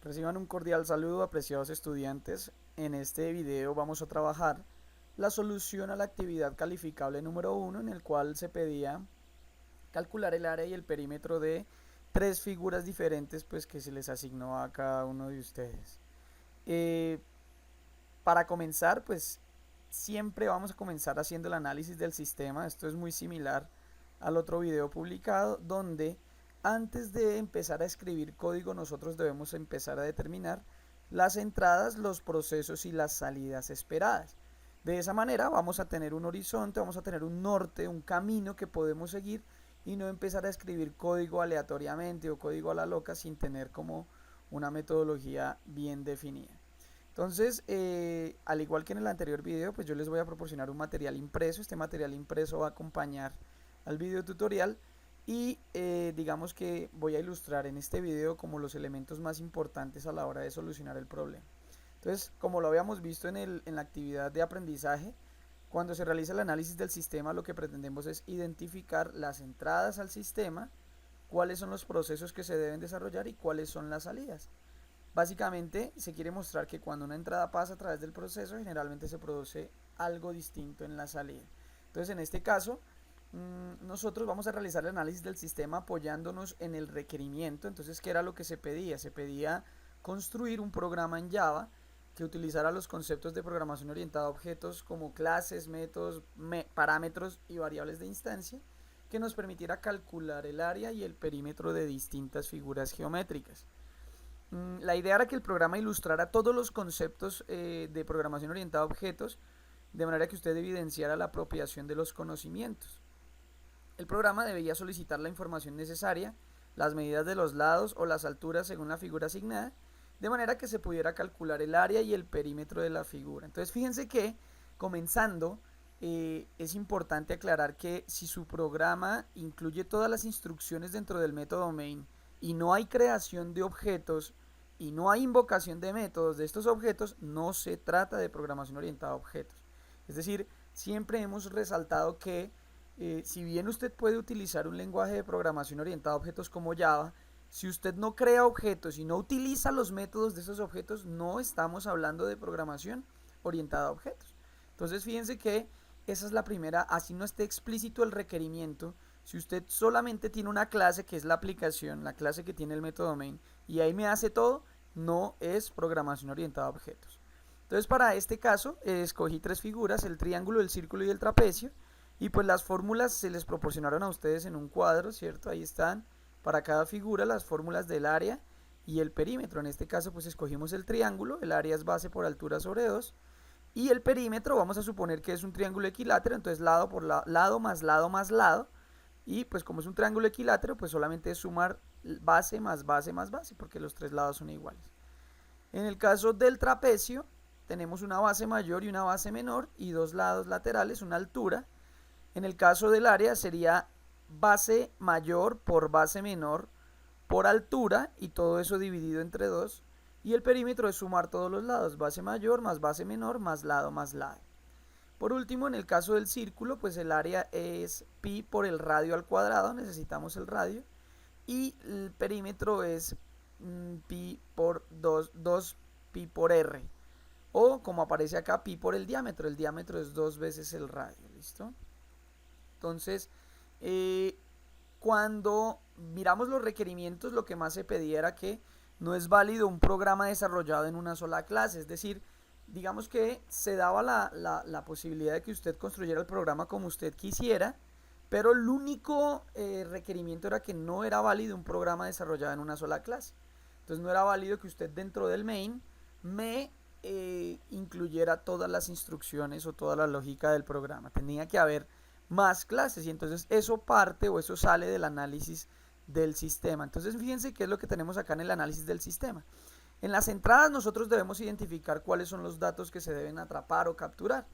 Reciban un cordial saludo, apreciados estudiantes. En este video vamos a trabajar la solución a la actividad calificable número 1, en el cual se pedía calcular el área y el perímetro de tres figuras diferentes pues que se les asignó a cada uno de ustedes. Para comenzar, pues siempre vamos a comenzar haciendo el análisis del sistema. Esto es muy similar al otro video publicado, donde antes de empezar a escribir código nosotros debemos empezar a determinar las entradas, los procesos y las salidas esperadas. De esa manera vamos a tener un horizonte, vamos a tener un norte, un camino que podemos seguir y no empezar a escribir código aleatoriamente o código a la loca sin tener como una metodología bien definida. Entonces, al igual que en el anterior video, pues yo les voy a proporcionar un material impreso. Este material impreso va a acompañar al video tutorial y digamos que voy a ilustrar en este video como los elementos más importantes a la hora de solucionar el problema. Entonces, como lo habíamos visto en la actividad de aprendizaje, cuando se realiza el análisis del sistema, lo que pretendemos es identificar las entradas al sistema, cuáles son los procesos que se deben desarrollar y cuáles son las salidas. Básicamente se quiere mostrar que cuando una entrada pasa a través del proceso, generalmente se produce algo distinto en la salida. Entonces, en este caso, nosotros vamos a realizar el análisis del sistema apoyándonos en el requerimiento. Entonces, ¿qué era lo que se pedía? Se pedía construir un programa en Java que utilizara los conceptos de programación orientada a objetos como clases, métodos, parámetros y variables de instancia, que nos permitiera calcular el área y el perímetro de distintas figuras geométricas. La idea era que el programa ilustrara todos los conceptos de programación orientada a objetos, de manera que usted evidenciara la apropiación de los conocimientos. El programa debía solicitar la información necesaria, las medidas de los lados o las alturas según la figura asignada, de manera que se pudiera calcular el área y el perímetro de la figura. Entonces, fíjense que, comenzando, es importante aclarar que si su programa incluye todas las instrucciones dentro del método main y no hay creación de objetos y no hay invocación de métodos de estos objetos, no se trata de programación orientada a objetos. Es decir, siempre hemos resaltado que si bien usted puede utilizar un lenguaje de programación orientada a objetos como Java, si usted no crea objetos y no utiliza los métodos de esos objetos, no estamos hablando de programación orientada a objetos. Entonces, fíjense que esa es la primera, así no esté explícito el requerimiento. Si usted solamente tiene una clase que es la aplicación, la clase que tiene el método main, y ahí me hace todo, no es programación orientada a objetos. Entonces, para este caso, escogí tres figuras, el triángulo, el círculo y el trapecio, y pues las fórmulas se les proporcionaron a ustedes en un cuadro, ¿cierto? Ahí están, para cada figura, las fórmulas del área y el perímetro. En este caso, pues escogimos el triángulo, el área es base por altura sobre 2, y el perímetro, vamos a suponer que es un triángulo equilátero, entonces lado por lado más lado más lado, y pues como es un triángulo equilátero, pues solamente es sumar base más base más base, porque los tres lados son iguales. En el caso del trapecio, tenemos una base mayor y una base menor, y dos lados laterales, una altura. En el caso del área sería base mayor por base menor por altura, y todo eso dividido entre 2. Y el perímetro es sumar todos los lados, base mayor más base menor más lado más lado. Por último, en el caso del círculo, pues el área es pi por el radio al cuadrado, necesitamos el radio, y el perímetro es pi por 2 pi por r, o como aparece acá, pi por el diámetro es 2 veces el radio, ¿listo? Entonces, cuando miramos los requerimientos, lo que más se pedía era que no es válido un programa desarrollado en una sola clase, es decir, digamos que se daba la posibilidad de que usted construyera el programa como usted quisiera, pero el único requerimiento era que no era válido un programa desarrollado en una sola clase. Entonces no era válido que usted dentro del main me incluyera todas las instrucciones o toda la lógica del programa. Tenía que haber más clases, y entonces eso parte o eso sale del análisis del sistema. Entonces fíjense qué es lo que tenemos acá en el análisis del sistema. En las entradas nosotros debemos identificar cuáles son los datos que se deben atrapar o capturar.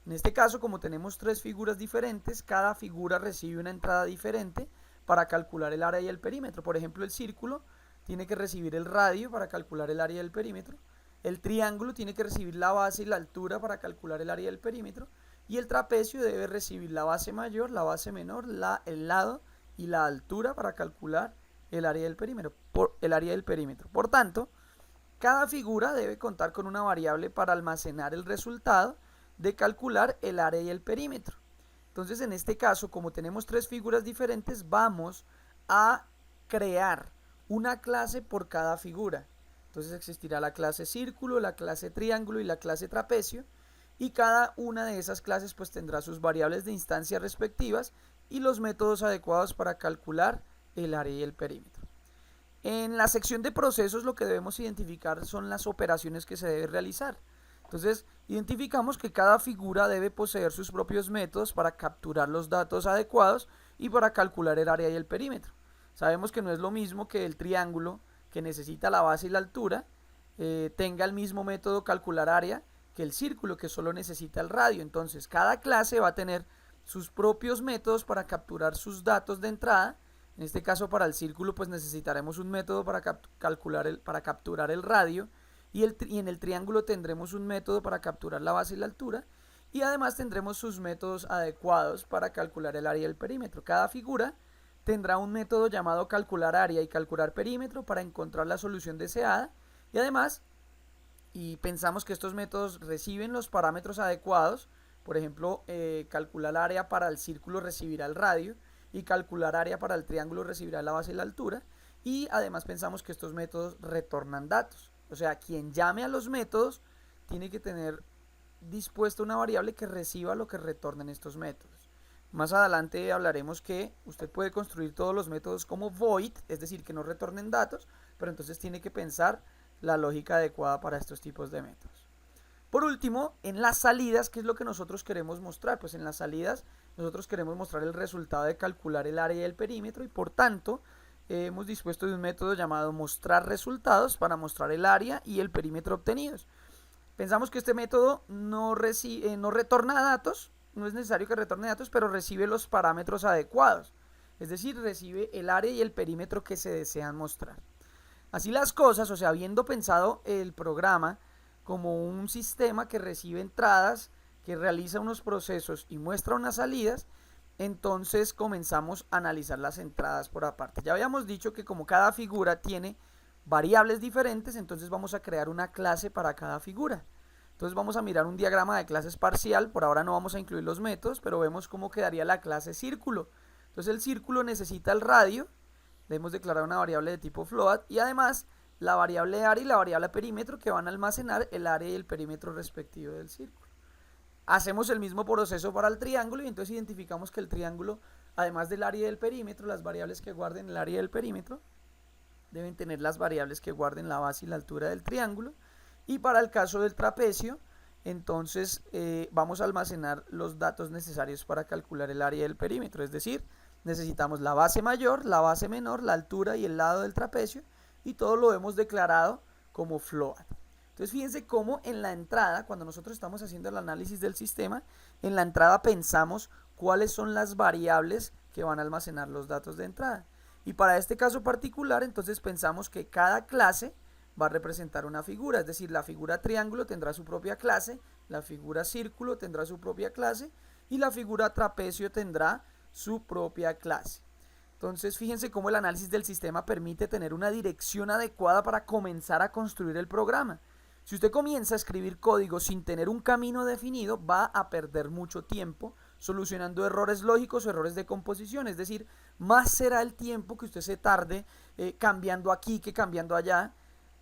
En este caso, como tenemos tres figuras diferentes, cada figura recibe una entrada diferente para calcular el área y el perímetro. Por ejemplo, el círculo tiene que recibir el radio para calcular el área y el perímetro. El triángulo tiene que recibir la base y la altura para calcular el área y el perímetro. Y el trapecio debe recibir la base mayor, la base menor, el lado y la altura para calcular el área del perímetro. Por tanto, cada figura debe contar con una variable para almacenar el resultado de calcular el área y el perímetro. Entonces, en este caso, como tenemos tres figuras diferentes, vamos a crear una clase por cada figura. Entonces existirá la clase círculo, la clase triángulo y la clase trapecio, y cada una de esas clases pues tendrá sus variables de instancia respectivas y los métodos adecuados para calcular el área y el perímetro. En la sección de procesos lo que debemos identificar son las operaciones que se deben realizar. Entonces, identificamos que cada figura debe poseer sus propios métodos para capturar los datos adecuados y para calcular el área y el perímetro. Sabemos que no es lo mismo que el triángulo, que necesita la base y la altura, tenga el mismo método calcular área que el círculo, que solo necesita el radio. Entonces, cada clase va a tener sus propios métodos para capturar sus datos de entrada. En este caso, para el círculo, pues necesitaremos un método para capturar el radio, y en el triángulo tendremos un método para capturar la base y la altura, y además tendremos sus métodos adecuados para calcular el área y el perímetro. Cada figura tendrá un método llamado calcular área y calcular perímetro para encontrar la solución deseada, y además, y pensamos que estos métodos reciben los parámetros adecuados. Por ejemplo, calcular área para el círculo recibirá el radio, y calcular área para el triángulo recibirá la base y la altura, y además pensamos que estos métodos retornan datos. O sea, quien llame a los métodos tiene que tener dispuesta una variable que reciba lo que retornen estos métodos. Más adelante hablaremos que usted puede construir todos los métodos como void, es decir, que no retornen datos, pero entonces tiene que pensar la lógica adecuada para estos tipos de métodos. Por último, en las salidas, ¿qué es lo que nosotros queremos mostrar? Pues en las salidas nosotros queremos mostrar el resultado de calcular el área y el perímetro, y por tanto hemos dispuesto de un método llamado mostrar resultados para mostrar el área y el perímetro obtenidos. Pensamos que este método no retorna datos, no es necesario que retorne datos, pero recibe los parámetros adecuados, es decir, recibe el área y el perímetro que se desean mostrar. Así las cosas, o sea, habiendo pensado el programa como un sistema que recibe entradas, que realiza unos procesos y muestra unas salidas, entonces comenzamos a analizar las entradas por aparte. Ya habíamos dicho que como cada figura tiene variables diferentes, entonces vamos a crear una clase para cada figura. Entonces vamos a mirar un diagrama de clases parcial. Por ahora no vamos a incluir los métodos, pero vemos cómo quedaría la clase círculo. Entonces el círculo necesita el radio, le hemos declarado una variable de tipo float, y además la variable área y la variable perímetro, que van a almacenar el área y el perímetro respectivo del círculo. Hacemos el mismo proceso para el triángulo, y entonces identificamos que el triángulo, además del área y del perímetro, las variables que guarden el área y el perímetro deben tener las variables que guarden la base y la altura del triángulo. Y para el caso del trapecio, entonces vamos a almacenar los datos necesarios para calcular el área y el perímetro, es decir, necesitamos la base mayor, la base menor, la altura y el lado del trapecio, y todo lo hemos declarado como float. Entonces fíjense cómo en la entrada, cuando nosotros estamos haciendo el análisis del sistema, en la entrada pensamos cuáles son las variables que van a almacenar los datos de entrada. Y para este caso particular, entonces pensamos que cada clase va a representar una figura, es decir, la figura triángulo tendrá su propia clase, la figura círculo tendrá su propia clase, y la figura trapecio tendrá su propia clase. Entonces fíjense cómo el análisis del sistema permite tener una dirección adecuada para comenzar a construir el programa. Si usted comienza a escribir código sin tener un camino definido, va a perder mucho tiempo solucionando errores lógicos o errores de composición. Es decir, más será el tiempo que usted se tarde cambiando aquí que cambiando allá,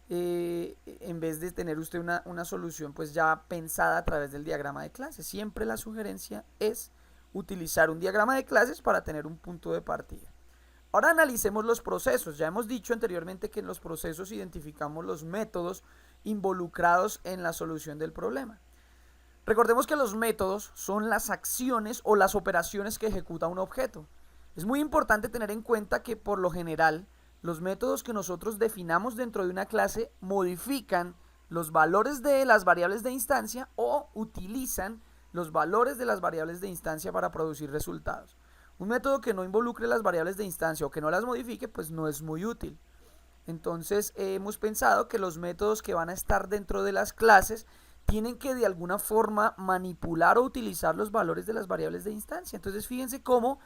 en vez de tener usted una solución pues ya pensada a través del diagrama de clases. Siempre la sugerencia es utilizar un diagrama de clases para tener un punto de partida. Ahora analicemos los procesos. Ya hemos dicho anteriormente que en los procesos identificamos los métodos involucrados en la solución del problema. Recordemos que los métodos son las acciones o las operaciones que ejecuta un objeto. Es muy importante tener en cuenta que por lo general los métodos que nosotros definamos dentro de una clase modifican los valores de las variables de instancia o utilizan los valores de las variables de instancia para producir resultados. Un método que no involucre las variables de instancia o que no las modifique, pues no es muy útil. Entonces hemos pensado que los métodos que van a estar dentro de las clases tienen que de alguna forma manipular o utilizar los valores de las variables de instancia. Entonces fíjense cómo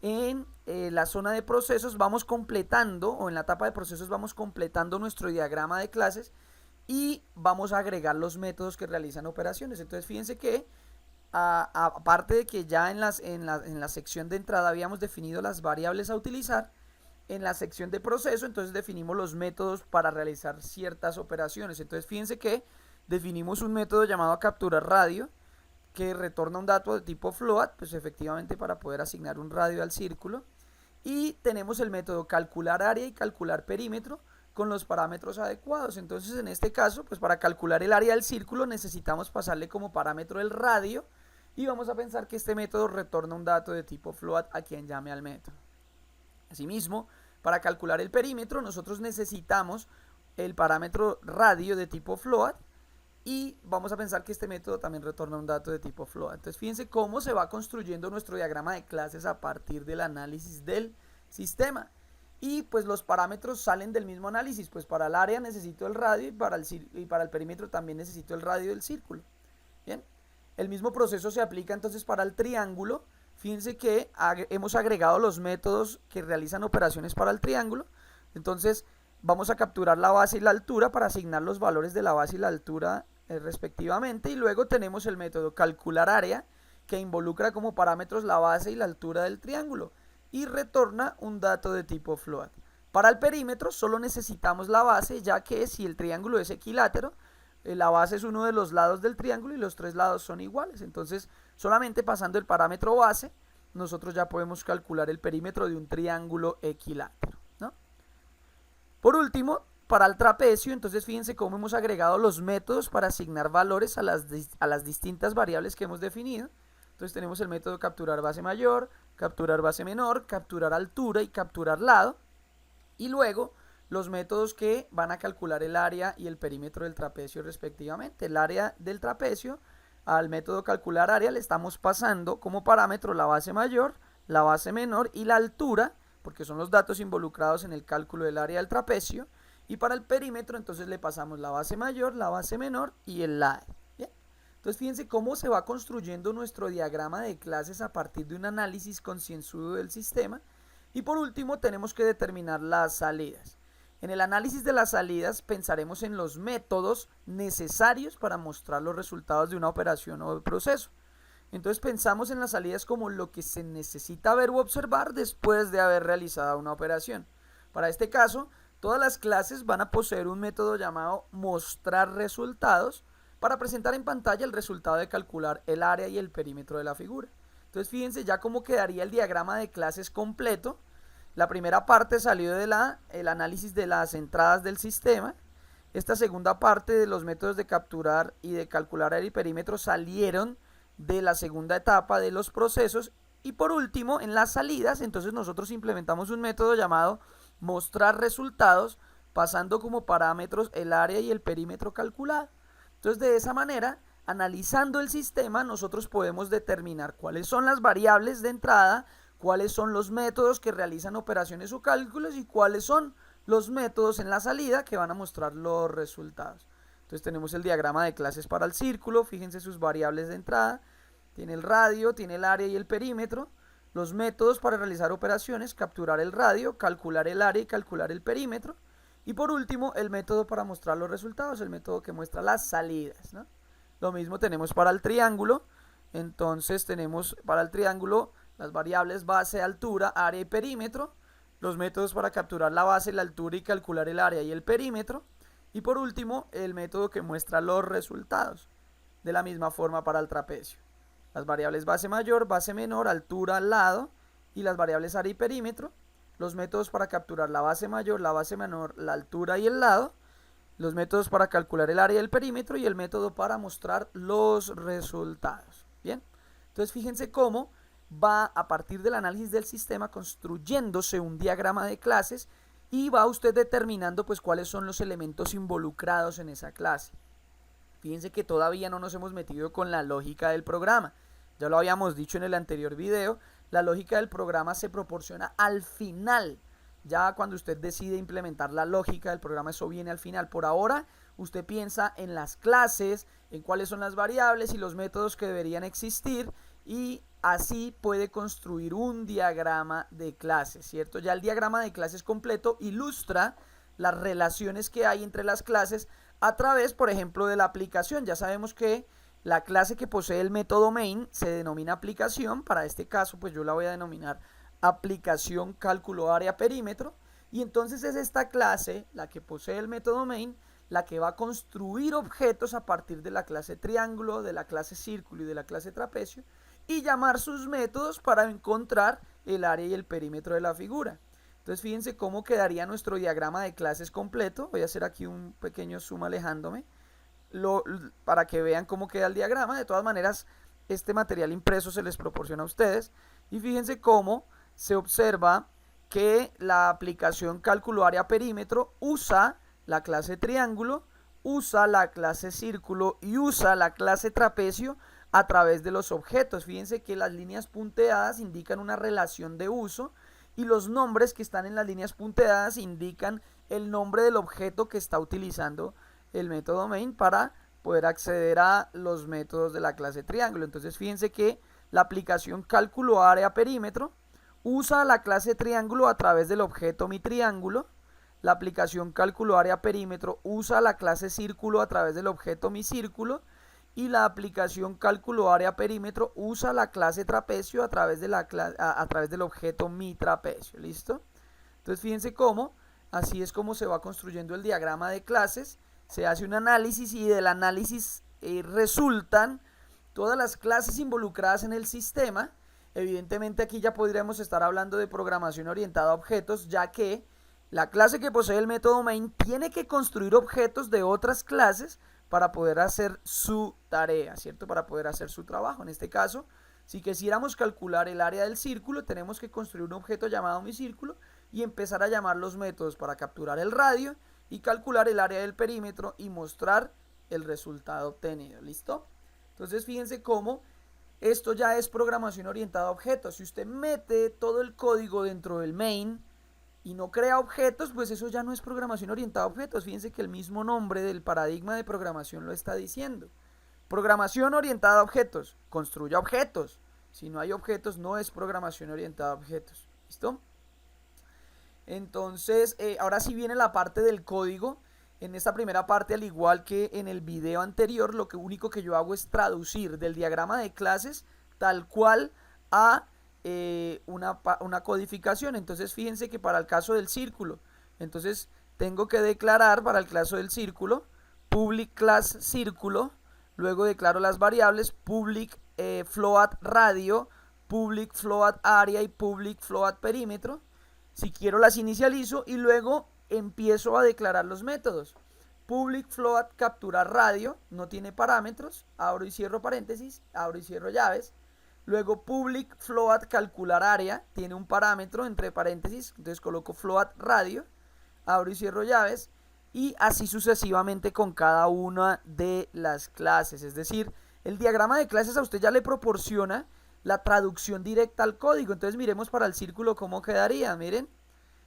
en la zona de procesos vamos completando, o en la etapa de procesos vamos completando nuestro diagrama de clases, y vamos a agregar los métodos que realizan operaciones. Entonces fíjense que aparte de que ya en la sección de entrada habíamos definido las variables a utilizar, en la sección de proceso entonces definimos los métodos para realizar ciertas operaciones. Entonces fíjense que definimos un método llamado capturar radio que retorna un dato de tipo float, pues efectivamente para poder asignar un radio al círculo. Y tenemos el método calcular área y calcular perímetro con los parámetros adecuados. Entonces en este caso, pues para calcular el área del círculo necesitamos pasarle como parámetro el radio y vamos a pensar que este método retorna un dato de tipo float a quien llame al método. Asimismo, para calcular el perímetro nosotros necesitamos el parámetro radio de tipo float y vamos a pensar que este método también retorna un dato de tipo float. Entonces fíjense cómo se va construyendo nuestro diagrama de clases a partir del análisis del sistema. Y pues los parámetros salen del mismo análisis, pues para el área necesito el radio y para el perímetro también necesito el radio del círculo. Bien, el mismo proceso se aplica entonces para el triángulo. Fíjense que hemos agregado los métodos que realizan operaciones para el triángulo. Entonces vamos a capturar la base y la altura para asignar los valores de la base y la altura respectivamente, y luego tenemos el método calcular área que involucra como parámetros la base y la altura del triángulo y retorna un dato de tipo float. Para el perímetro solo necesitamos la base, ya que si el triángulo es equilátero, la base es uno de los lados del triángulo y los tres lados son iguales. Entonces solamente pasando el parámetro base nosotros ya podemos calcular el perímetro de un triángulo equilátero, ¿no? Por último, para el trapecio, entonces fíjense cómo hemos agregado los métodos para asignar valores a las distintas variables que hemos definido. Entonces tenemos el método capturar base mayor, capturar base menor, capturar altura y capturar lado. Y luego los métodos que van a calcular el área y el perímetro del trapecio respectivamente. El área del trapecio, al método calcular área le estamos pasando como parámetro la base mayor, la base menor y la altura, porque son los datos involucrados en el cálculo del área del trapecio. Y para el perímetro entonces le pasamos la base mayor, la base menor y el lado. ¿Bien? Entonces fíjense cómo se va construyendo nuestro diagrama de clases a partir de un análisis concienzudo del sistema. Y por último tenemos que determinar las salidas. En el análisis de las salidas pensaremos en los métodos necesarios para mostrar los resultados de una operación o proceso. Entonces pensamos en las salidas como lo que se necesita ver u observar después de haber realizado una operación. Para este caso, todas las clases van a poseer un método llamado mostrar resultados para presentar en pantalla el resultado de calcular el área y el perímetro de la figura. Entonces fíjense ya cómo quedaría el diagrama de clases completo. La primera parte salió de el análisis de las entradas del sistema. Esta segunda parte de los métodos de capturar y de calcular área y perímetro salieron de la segunda etapa de los procesos. Y por último, en las salidas, entonces nosotros implementamos un método llamado mostrar resultados, pasando como parámetros el área y el perímetro calculado. Entonces de esa manera, analizando el sistema, nosotros podemos determinar cuáles son las variables de entrada, cuáles son los métodos que realizan operaciones o cálculos y cuáles son los métodos en la salida que van a mostrar los resultados. Entonces tenemos el diagrama de clases para el círculo, fíjense sus variables de entrada, tiene el radio, tiene el área y el perímetro. Los métodos para realizar operaciones, capturar el radio, calcular el área y calcular el perímetro. Y por último, el método para mostrar los resultados, el método que muestra las salidas, ¿no? Lo mismo tenemos para el triángulo. Entonces tenemos para el triángulo las variables base, altura, área y perímetro. Los métodos para capturar la base, la altura y calcular el área y el perímetro. Y por último, el método que muestra los resultados. De la misma forma para el trapecio. Las variables base mayor, base menor, altura, lado y las variables área y perímetro, los métodos para capturar la base mayor, la base menor, la altura y el lado, los métodos para calcular el área y el perímetro y el método para mostrar los resultados. Bien, entonces fíjense cómo va a partir del análisis del sistema construyéndose un diagrama de clases y va usted determinando pues cuáles son los elementos involucrados en esa clase. Fíjense que todavía no nos hemos metido con la lógica del programa. Ya lo habíamos dicho en el anterior video, la lógica del programa se proporciona al final. Ya cuando usted decide implementar la lógica del programa, eso viene al final. Por ahora, usted piensa en las clases, en cuáles son las variables y los métodos que deberían existir y así puede construir un diagrama de clases, ¿cierto? Ya el diagrama de clases completo ilustra las relaciones que hay entre las clases a través, por ejemplo, de la aplicación. Ya sabemos que la clase que posee el método main se denomina aplicación. Para este caso, pues yo la voy a denominar aplicación cálculo área perímetro. Y entonces es esta clase, la que posee el método main, la que va a construir objetos a partir de la clase triángulo, de la clase círculo y de la clase trapecio, y llamar sus métodos para encontrar el área y el perímetro de la figura. Entonces fíjense cómo quedaría nuestro diagrama de clases completo. Voy a hacer aquí un pequeño zoom alejándome para que vean cómo queda el diagrama. De todas maneras, este material impreso se les proporciona a ustedes. Y fíjense cómo se observa que la aplicación cálculo área perímetro usa la clase triángulo, usa la clase círculo y usa la clase trapecio a través de los objetos. Fíjense que las líneas punteadas indican una relación de uso y los nombres que están en las líneas punteadas indican el nombre del objeto que está utilizando el método main para poder acceder a los métodos de la clase triángulo. Entonces fíjense que la aplicación cálculo área perímetro usa la clase triángulo a través del objeto mi triángulo. La aplicación cálculo área perímetro usa la clase círculo a través del objeto mi círculo. Y la aplicación cálculo área perímetro usa la clase trapecio a través del objeto mi trapecio. ¿Listo? Entonces fíjense cómo, así es como se va construyendo el diagrama de clases. Se hace un análisis y del análisis resultan todas las clases involucradas en el sistema. Evidentemente aquí ya podríamos estar hablando de programación orientada a objetos, ya que la clase que posee el método main tiene que construir objetos de otras clases para poder hacer su tarea, ¿cierto? Para poder hacer su trabajo. En este caso, si quisiéramos calcular el área del círculo, tenemos que construir un objeto llamado mi círculo y empezar a llamar los métodos para capturar el radio y calcular el área del perímetro y mostrar el resultado obtenido. ¿Listo? Entonces fíjense cómo esto ya es programación orientada a objetos. Si usted mete todo el código dentro del main y no crea objetos, pues eso ya no es programación orientada a objetos. Fíjense que el mismo nombre del paradigma de programación lo está diciendo. Programación orientada a objetos, construya objetos. Si no hay objetos, no es programación orientada a objetos. ¿Listo? Entonces, ahora sí viene la parte del código. En esta primera parte, al igual que en el video anterior, lo único que yo hago es traducir del diagrama de clases tal cual a una codificación. Entonces fíjense que para el caso del círculo, entonces tengo que declarar para el caso del círculo public class círculo, luego declaro las variables public float radio, public float area y public float perímetro. Si quiero las inicializo y luego empiezo a declarar los métodos. Public float capturar radio, no tiene parámetros, abro y cierro paréntesis, abro y cierro llaves. Luego public float calcular área, tiene un parámetro entre paréntesis, entonces coloco float radio, abro y cierro llaves, y así sucesivamente con cada una de las clases. Es decir, el diagrama de clases a usted ya le proporciona la traducción directa al código. Entonces miremos para el círculo cómo quedaría, miren.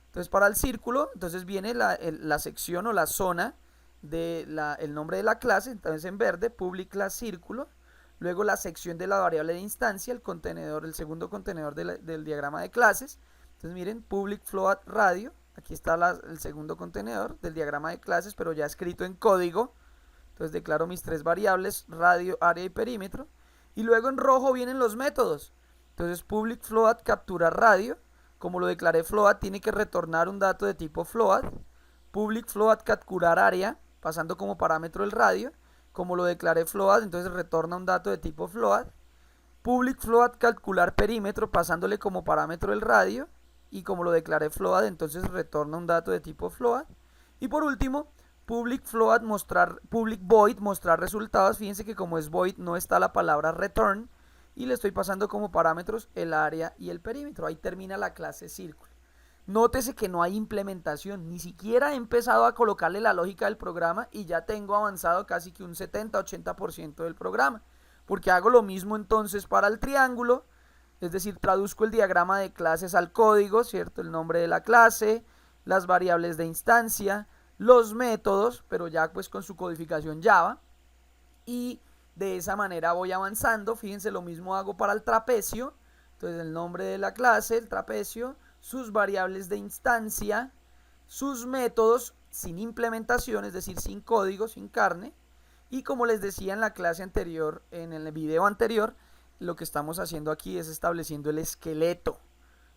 Entonces para el círculo, entonces viene la sección o la zona del nombre de la clase, entonces en verde, public class círculo. Luego la sección de la variable de instancia, el contenedor, el segundo contenedor del diagrama de clases. Entonces miren, public float radio, aquí está el segundo contenedor del diagrama de clases, pero ya escrito en código. Entonces declaro mis tres variables, radio, área y perímetro. Y luego en rojo vienen los métodos. Entonces public float captura radio, como lo declaré float, tiene que retornar un dato de tipo float. Public float capturar área, pasando como parámetro el radio. Como lo declaré float, entonces retorna un dato de tipo float. Public float calcular perímetro, pasándole como parámetro el radio. Y como lo declaré float, entonces retorna un dato de tipo float. Y por último, public float public void mostrar resultados. Fíjense que como es void no está la palabra return. Y le estoy pasando como parámetros el área y el perímetro. Ahí termina la clase círculo. Nótese que no hay implementación, ni siquiera he empezado a colocarle la lógica del programa y ya tengo avanzado casi que un 70-80% del programa. Porque hago lo mismo entonces para el triángulo, es decir, traduzco el diagrama de clases al código, ¿cierto? El nombre de la clase, las variables de instancia, los métodos, pero ya pues con su codificación Java. Y de esa manera voy avanzando. Fíjense, lo mismo hago para el trapecio. Entonces el nombre de la clase, el trapecio, sus variables de instancia, sus métodos, sin implementación, es decir, sin código, sin carne. Y como les decía en la clase anterior, en el video anterior, lo que estamos haciendo aquí es estableciendo el esqueleto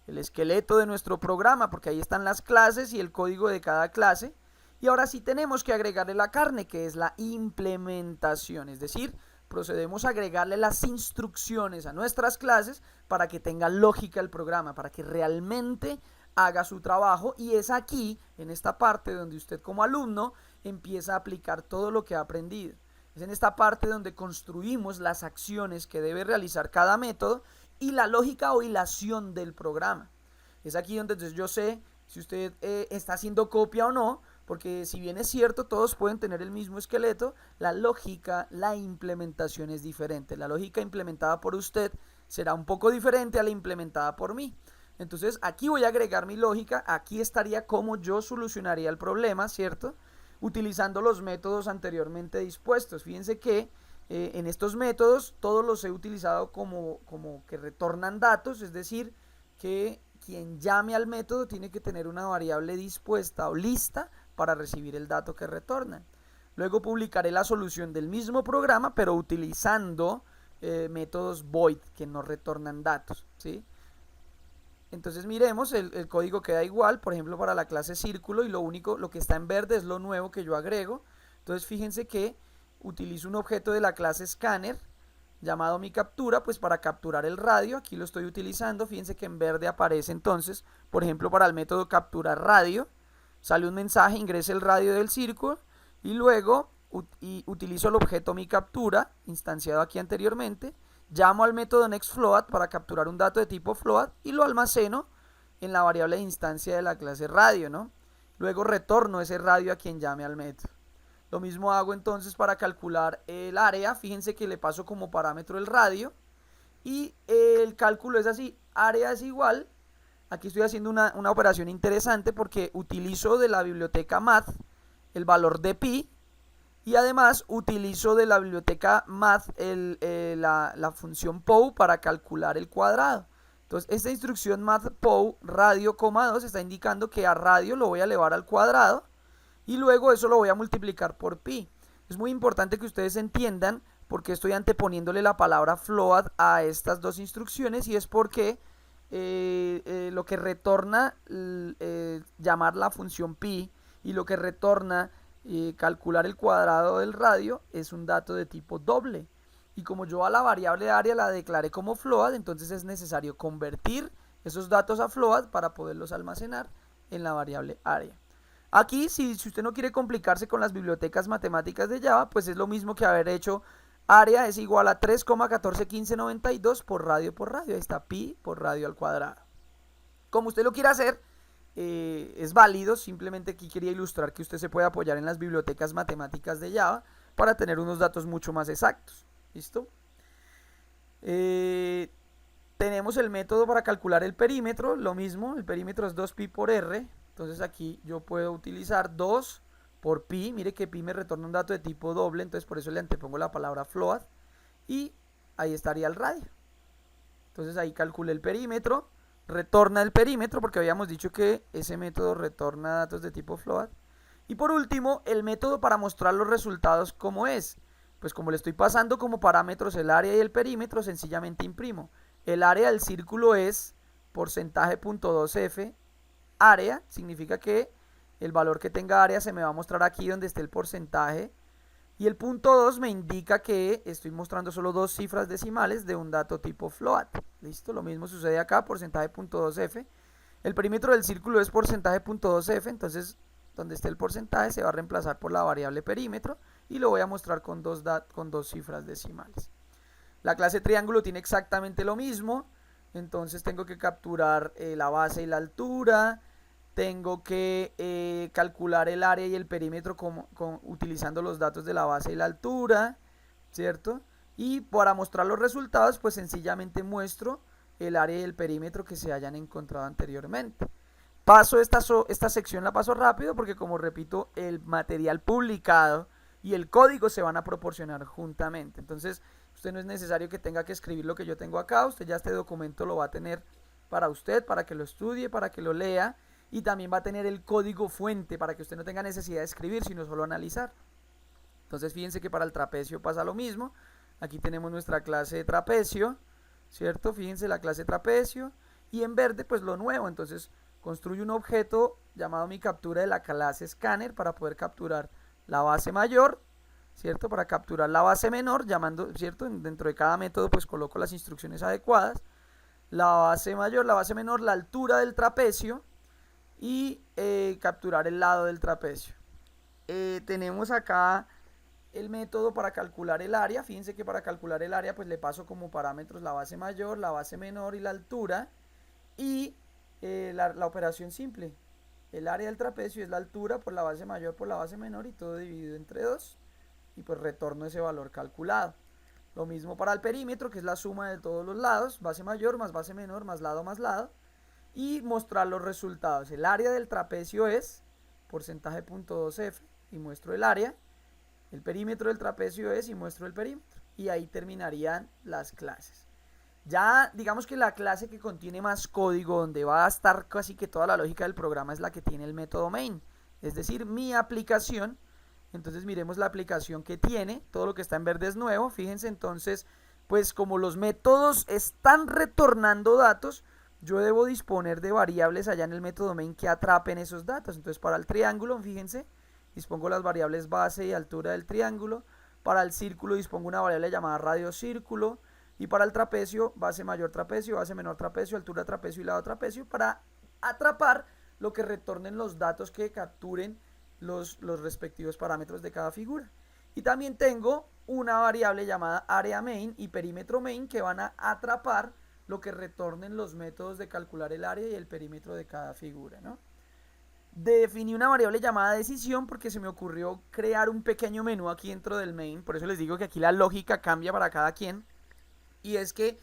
de nuestro programa, porque ahí están las clases y el código de cada clase. Y ahora sí tenemos que agregarle la carne, que es la implementación, es decir, procedemos a agregarle las instrucciones a nuestras clases para que tenga lógica el programa, para que realmente haga su trabajo, y es aquí, en esta parte, donde usted como alumno empieza a aplicar todo lo que ha aprendido. Es en esta parte donde construimos las acciones que debe realizar cada método y la lógica o hilación del programa. Es aquí donde entonces yo sé si usted está haciendo copia o no, porque si bien es cierto, todos pueden tener el mismo esqueleto, la lógica, la implementación es diferente. La lógica implementada por usted será un poco diferente a la implementada por mí. Entonces aquí voy a agregar mi lógica, aquí estaría cómo yo solucionaría el problema, ¿cierto? Utilizando los métodos anteriormente dispuestos. Fíjense que en estos métodos todos los he utilizado como que retornan datos, es decir, que quien llame al método tiene que tener una variable dispuesta o lista para recibir el dato que retornan. Luego publicaré la solución del mismo programa, pero utilizando métodos void que no retornan datos, ¿sí? Entonces miremos, el código queda igual, por ejemplo para la clase círculo, y lo que está en verde es lo nuevo que yo agrego. Entonces fíjense que utilizo un objeto de la clase scanner llamado mi captura, pues para capturar el radio. Aquí lo estoy utilizando, fíjense que en verde aparece entonces, por ejemplo para el método capturar radio, sale un mensaje, ingrese el radio del círculo, y luego utilizo el objeto mi captura, instanciado aquí anteriormente. Llamo al método nextFloat para capturar un dato de tipo float y lo almaceno en la variable de instancia de la clase radio, ¿no? Luego retorno ese radio a quien llame al método. Lo mismo hago entonces para calcular el área. Fíjense que le paso como parámetro el radio y el cálculo es así: área es igual. Aquí estoy haciendo una operación interesante porque utilizo de la biblioteca math el valor de pi, y además utilizo de la biblioteca math la función pow para calcular el cuadrado. Entonces esta instrucción math pow radio, 2 está indicando que a radio lo voy a elevar al cuadrado y luego eso lo voy a multiplicar por pi. Es muy importante que ustedes entiendan por qué estoy anteponiéndole la palabra float a estas dos instrucciones, y es porque lo que retorna llamar la función pi y lo que retorna calcular el cuadrado del radio es un dato de tipo doble, y como yo a la variable área la declaré como float, entonces es necesario convertir esos datos a float para poderlos almacenar en la variable área. Aquí si usted no quiere complicarse con las bibliotecas matemáticas de Java, pues es lo mismo que haber hecho área es igual a 3,141592 por radio, ahí está pi por radio al cuadrado. Como usted lo quiera hacer, es válido. Simplemente aquí quería ilustrar que usted se puede apoyar en las bibliotecas matemáticas de Java para tener unos datos mucho más exactos. ¿Listo? Tenemos el método para calcular el perímetro, lo mismo, el perímetro es 2pi por r, entonces aquí yo puedo utilizar 2 por pi, mire que pi me retorna un dato de tipo doble, entonces por eso le antepongo la palabra float, y ahí estaría el radio. Entonces ahí calculé el perímetro, retorna el perímetro porque habíamos dicho que ese método retorna datos de tipo float. Y por último, el método para mostrar los resultados, ¿cómo es? Pues como le estoy pasando como parámetros el área y el perímetro, sencillamente imprimo. El área del círculo es porcentaje.2f área, significa que el valor que tenga área se me va a mostrar aquí donde esté el porcentaje. Y el punto 2 me indica que estoy mostrando solo dos cifras decimales de un dato tipo float. ¿Listo? Lo mismo sucede acá, porcentaje.2f. El perímetro del círculo es porcentaje.2f, entonces donde esté el porcentaje se va a reemplazar por la variable perímetro y lo voy a mostrar con dos cifras decimales. La clase triángulo tiene exactamente lo mismo, entonces tengo que capturar la base y la altura, tengo que calcular el área y el perímetro utilizando los datos de la base y la altura, ¿cierto? Y para mostrar los resultados, pues sencillamente muestro el área y el perímetro que se hayan encontrado anteriormente. Paso esta sección, la paso rápido porque, como repito, el material publicado y el código se van a proporcionar juntamente. Entonces, usted no es necesario que tenga que escribir lo que yo tengo acá, usted ya este documento lo va a tener para usted, para que lo estudie, para que lo lea. y también va a tener el código fuente para que usted no tenga necesidad de escribir, sino solo analizar. Entonces fíjense que para el trapecio pasa lo mismo. Aquí tenemos nuestra clase de trapecio, ¿cierto? Fíjense la clase trapecio, y en verde pues lo nuevo. Entonces construyo un objeto llamado mi captura de la clase scanner para poder capturar la base mayor, ¿cierto? Para capturar la base menor, llamando, ¿cierto? Dentro de cada método pues coloco las instrucciones adecuadas. La base mayor, la base menor, la altura del trapecio y capturar el lado del trapecio. Tenemos acá el método para calcular el área. Fíjense que para calcular el área pues le paso como parámetros la base mayor, la base menor y la altura, y la operación simple. El área del trapecio es la altura por la base mayor por la base menor y todo dividido entre 2, y pues retorno ese valor calculado. Lo mismo para el perímetro, que es la suma de todos los lados, base mayor más base menor más lado, y mostrar los resultados. El área del trapecio es porcentaje.2f y muestro el área. El perímetro del trapecio es y muestro el perímetro. Y ahí terminarían las clases. Ya digamos que la clase que contiene más código, donde va a estar casi que toda la lógica del programa, es la que tiene el método main, es decir, mi aplicación. Entonces miremos la aplicación que tiene. Todo lo que está en verde es nuevo. Fíjense entonces, pues como los métodos están retornando datos, yo debo disponer de variables allá en el método main que atrapen esos datos. Entonces para el triángulo, fíjense, dispongo las variables base y altura del triángulo. Para el círculo dispongo una variable llamada radio círculo. Y para el trapecio, base mayor trapecio, base menor trapecio, altura trapecio y lado trapecio, para atrapar lo que retornen los datos que capturen los respectivos parámetros de cada figura. Y también tengo una variable llamada área main y perímetro main que van a atrapar lo que retornen los métodos de calcular el área y el perímetro de cada figura, ¿no? Definí una variable llamada decisión porque se me ocurrió crear un pequeño menú aquí dentro del main. Por eso les digo que aquí la lógica cambia para cada quien. Y es que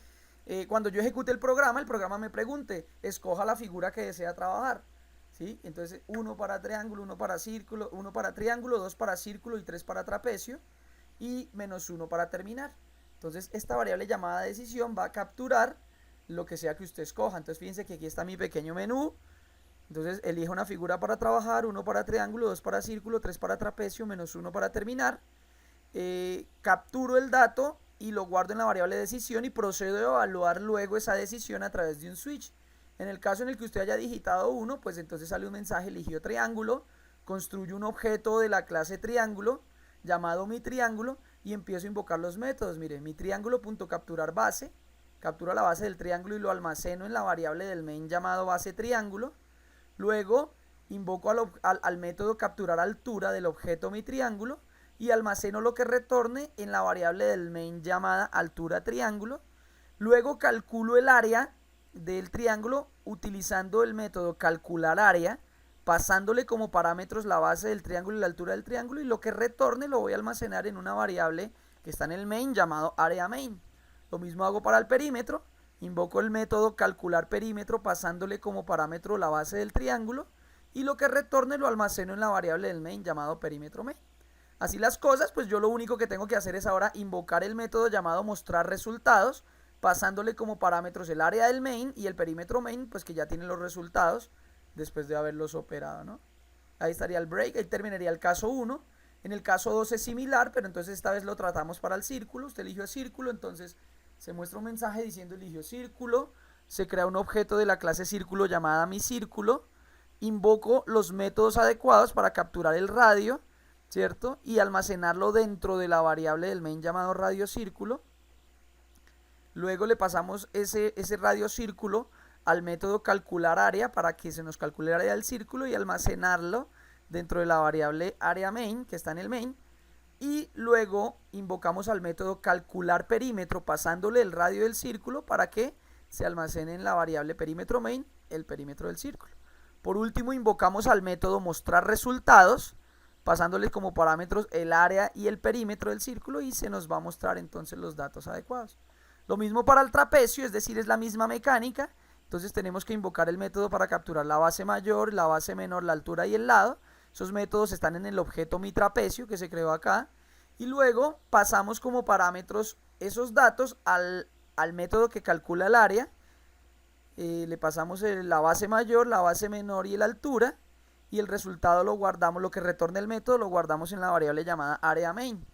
cuando yo ejecute el programa me pregunte, escoja la figura que desea trabajar, ¿sí? Entonces 1 para triángulo, 1 para círculo, 1 para triángulo, 2 para círculo y 3 para trapecio, y -1 para terminar. Entonces esta variable llamada decisión va a capturar lo que sea que usted escoja. Entonces fíjense que aquí está mi pequeño menú. Entonces elijo una figura para trabajar, 1 para triángulo, 2 para círculo, 3 para trapecio, -1 para terminar. Capturo el dato y lo guardo en la variable decisión y procedo a evaluar luego esa decisión a través de un switch. En el caso en el que usted haya digitado 1, pues entonces sale un mensaje, eligió triángulo, construyo un objeto de la clase triángulo llamado mi triángulo y empiezo a invocar los métodos. Mire, mi triángulo.capturar base, captura la base del triángulo y lo almaceno en la variable del main llamado base triángulo. Luego invoco al método capturar altura del objeto mi triángulo y almaceno lo que retorne en la variable del main llamada altura triángulo. Luego calculo el área del triángulo utilizando el método calcular área, pasándole como parámetros la base del triángulo y la altura del triángulo, y lo que retorne lo voy a almacenar en una variable que está en el main llamado área main. Lo mismo hago para el perímetro, invoco el método calcular perímetro pasándole como parámetro la base del triángulo, y lo que retorne lo almaceno en la variable del main llamado perímetro main. Así las cosas, pues yo lo único que tengo que hacer es ahora invocar el método llamado mostrar resultados, pasándole como parámetros el área del main y el perímetro main, pues que ya tiene los resultados después de haberlos operado, ¿no? Ahí estaría el break, ahí terminaría el caso 1. En el caso 2 es similar, pero entonces esta vez lo tratamos para el círculo. Usted eligió círculo, entonces se muestra un mensaje diciendo eligió círculo, se crea un objeto de la clase círculo llamada mi círculo, invoco los métodos adecuados para capturar el radio, ¿cierto? Y almacenarlo dentro de la variable del main llamado radio círculo. Luego le pasamos ese radio círculo al método calcular área para que se nos calcule el área del círculo y almacenarlo dentro de la variable área main que está en el main. Y luego invocamos al método calcular perímetro pasándole el radio del círculo para que se almacene en la variable perímetro main el perímetro del círculo. Por último invocamos al método mostrar resultados pasándole como parámetros el área y el perímetro del círculo y se nos va a mostrar entonces los datos adecuados. Lo mismo para el trapecio, es decir, es la misma mecánica. Entonces tenemos que invocar el método para capturar la base mayor, la base menor, la altura y el lado. Esos métodos están en el objeto mi trapecio que se creó acá. Y luego pasamos como parámetros esos datos al método que calcula el área. le pasamos la base mayor, la base menor y la altura, y el resultado lo guardamos, lo que retorna el método lo guardamos en la variable llamada area main.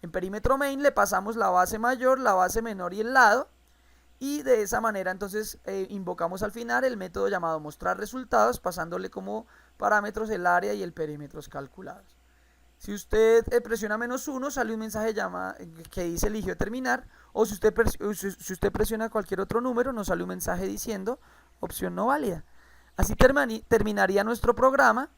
En perímetro main le pasamos la base mayor, la base menor y el lado, y de esa manera entonces invocamos al final el método llamado mostrar resultados, pasándole como parámetros el área y el perímetros calculados. Si usted presiona -1, sale un mensaje que dice eligió terminar, o si usted presiona cualquier otro número, nos sale un mensaje diciendo opción no válida. Así terminaría nuestro programa.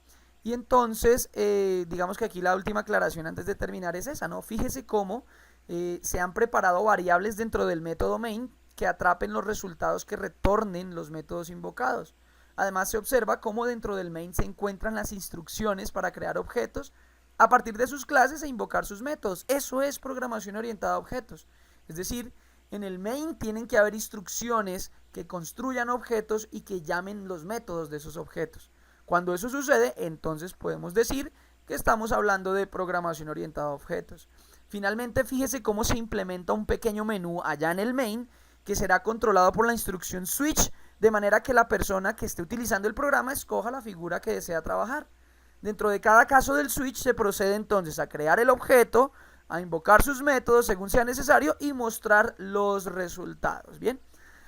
Y entonces, digamos que aquí la última aclaración antes de terminar es esa, ¿no? Fíjese cómo se han preparado variables dentro del método main que atrapen los resultados que retornen los métodos invocados. Además, se observa cómo dentro del main se encuentran las instrucciones para crear objetos a partir de sus clases e invocar sus métodos. Eso es programación orientada a objetos. Es decir, en el main tienen que haber instrucciones que construyan objetos y que llamen los métodos de esos objetos. Cuando eso sucede, entonces podemos decir que estamos hablando de programación orientada a objetos. Finalmente, fíjese cómo se implementa un pequeño menú allá en el main que será controlado por la instrucción switch, de manera que la persona que esté utilizando el programa escoja la figura que desea trabajar. Dentro de cada caso del switch se procede entonces a crear el objeto, a invocar sus métodos según sea necesario y mostrar los resultados. Bien,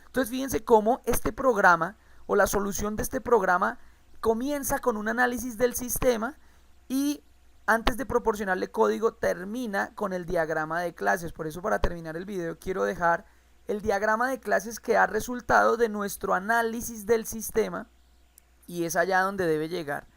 entonces fíjense cómo este programa o la solución de este programa comienza con un análisis del sistema y antes de proporcionarle código termina con el diagrama de clases. Por eso, para terminar el video, quiero dejar el diagrama de clases que ha resultado de nuestro análisis del sistema, y es allá donde debe llegar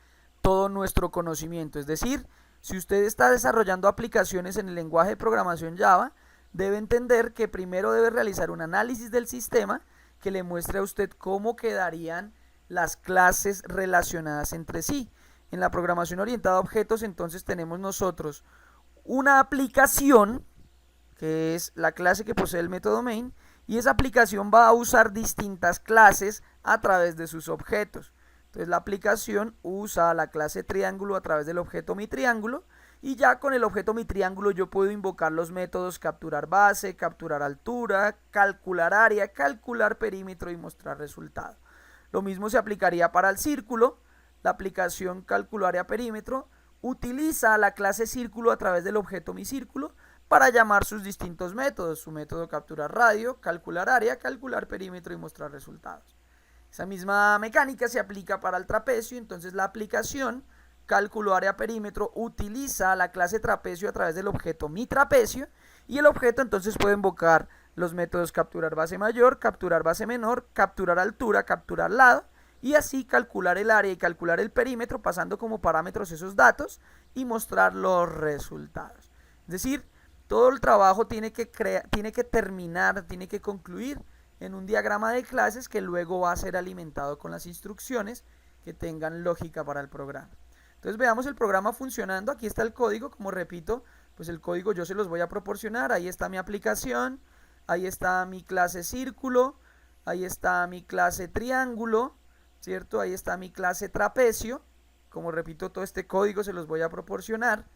todo nuestro conocimiento. Es decir, si usted está desarrollando aplicaciones en el lenguaje de programación Java, debe entender que primero debe realizar un análisis del sistema que le muestre a usted cómo quedarían las clases relacionadas entre sí. En la programación orientada a objetos, entonces tenemos nosotros una aplicación, que es la clase que posee el método main, y esa aplicación va a usar distintas clases a través de sus objetos. Entonces la aplicación usa la clase triángulo a través del objeto miTriángulo, y ya con el objeto miTriángulo yo puedo invocar los métodos capturar base, capturar altura, calcular área, calcular perímetro y mostrar resultado. Lo mismo se aplicaría para el círculo. La aplicación cálculo área perímetro utiliza la clase círculo a través del objeto miCírculo para llamar sus distintos métodos, su método capturar radio, calcular área, calcular perímetro y mostrar resultados. Esa misma mecánica se aplica para el trapecio, entonces la aplicación cálculo área perímetro utiliza la clase trapecio a través del objeto miTrapecio, y el objeto entonces puede invocar los métodos capturar base mayor, capturar base menor, capturar altura, capturar lado, y así calcular el área y calcular el perímetro pasando como parámetros esos datos y mostrar los resultados. Es decir, todo el trabajo tiene que terminar, tiene que concluir en un diagrama de clases que luego va a ser alimentado con las instrucciones que tengan lógica para el programa. Entonces veamos el programa funcionando. Aquí está el código, como repito, pues el código yo se los voy a proporcionar. Ahí está mi aplicación, ahí está mi clase círculo, ahí está mi clase triángulo, ¿cierto? Ahí está mi clase trapecio. Como repito, todo este código se los voy a proporcionar.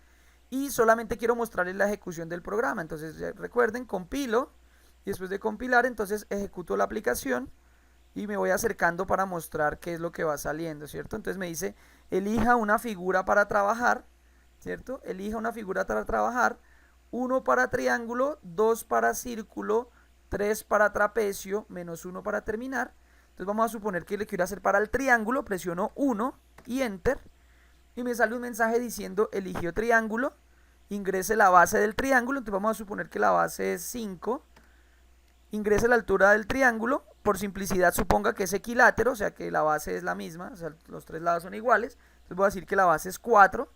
Y solamente quiero mostrarles la ejecución del programa. Entonces recuerden, compilo, y después de compilar entonces ejecuto la aplicación y me voy acercando para mostrar qué es lo que va saliendo, ¿cierto? Entonces me dice, elija una figura para trabajar, ¿cierto? Elija una figura para trabajar, 1 para triángulo, 2 para círculo, 3 para trapecio, -1 para terminar. Entonces vamos a suponer que le quiero hacer para el triángulo, presiono 1 y Enter, y me sale un mensaje diciendo, eligió triángulo, ingrese la base del triángulo, entonces vamos a suponer que la base es 5, ingrese la altura del triángulo, por simplicidad suponga que es equilátero, o sea que la base es la misma, o sea los tres lados son iguales, entonces voy a decir que la base es 4,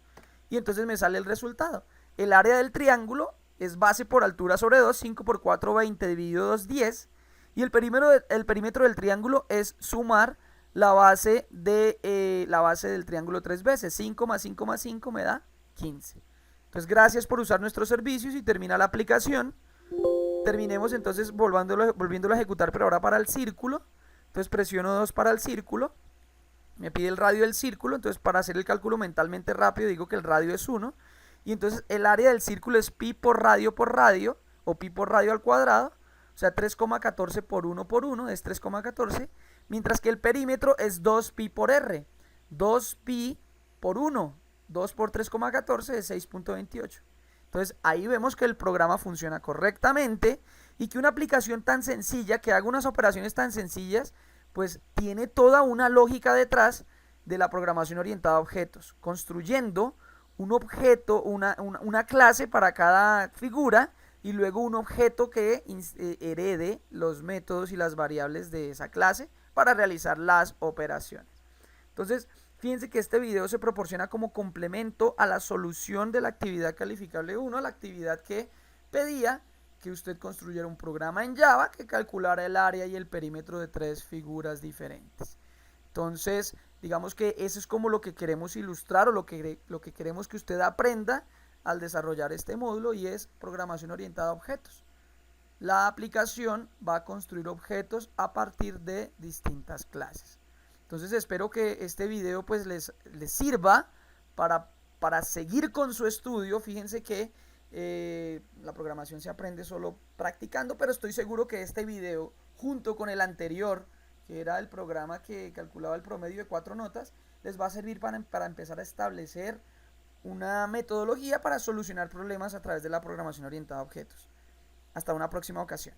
y entonces me sale el resultado. El área del triángulo es base por altura sobre 2, 5 por 4, 20, dividido 2, 10, y el perímetro del triángulo es sumar la base del triángulo 3 veces, 5 más 5 más 5 me da 15. Entonces gracias por usar nuestros servicios y termina la aplicación. Terminemos entonces volviéndolo a ejecutar, pero ahora para el círculo. Entonces presiono 2 para el círculo, me pide el radio del círculo, entonces para hacer el cálculo mentalmente rápido digo que el radio es 1, y entonces el área del círculo es pi por radio, o pi por radio al cuadrado, o sea 3,14 por 1 es 3,14, mientras que el perímetro es 2pi por r. 2pi por 1, 2 por 3,14 es 6,28. Entonces ahí vemos que el programa funciona correctamente y que una aplicación tan sencilla, que haga unas operaciones tan sencillas, pues tiene toda una lógica detrás de la programación orientada a objetos, construyendo un objeto, una clase para cada figura y luego un objeto que herede los métodos y las variables de esa clase para realizar las operaciones. Entonces, fíjense que este video se proporciona como complemento a la solución de la actividad calificable 1, la actividad que pedía que usted construyera un programa en Java que calculara el área y el perímetro de 3 figuras diferentes. Entonces, digamos que eso es como lo que queremos ilustrar o lo que queremos que usted aprenda al desarrollar este módulo, y es programación orientada a objetos. La aplicación va a construir objetos a partir de distintas clases. Entonces espero que este video pues les sirva para seguir con su estudio. Fíjense que la programación se aprende solo practicando, pero estoy seguro que este video, junto con el anterior, que era el programa que calculaba el promedio de 4 notas, les va a servir para empezar a establecer una metodología para solucionar problemas a través de la programación orientada a objetos. Hasta una próxima ocasión.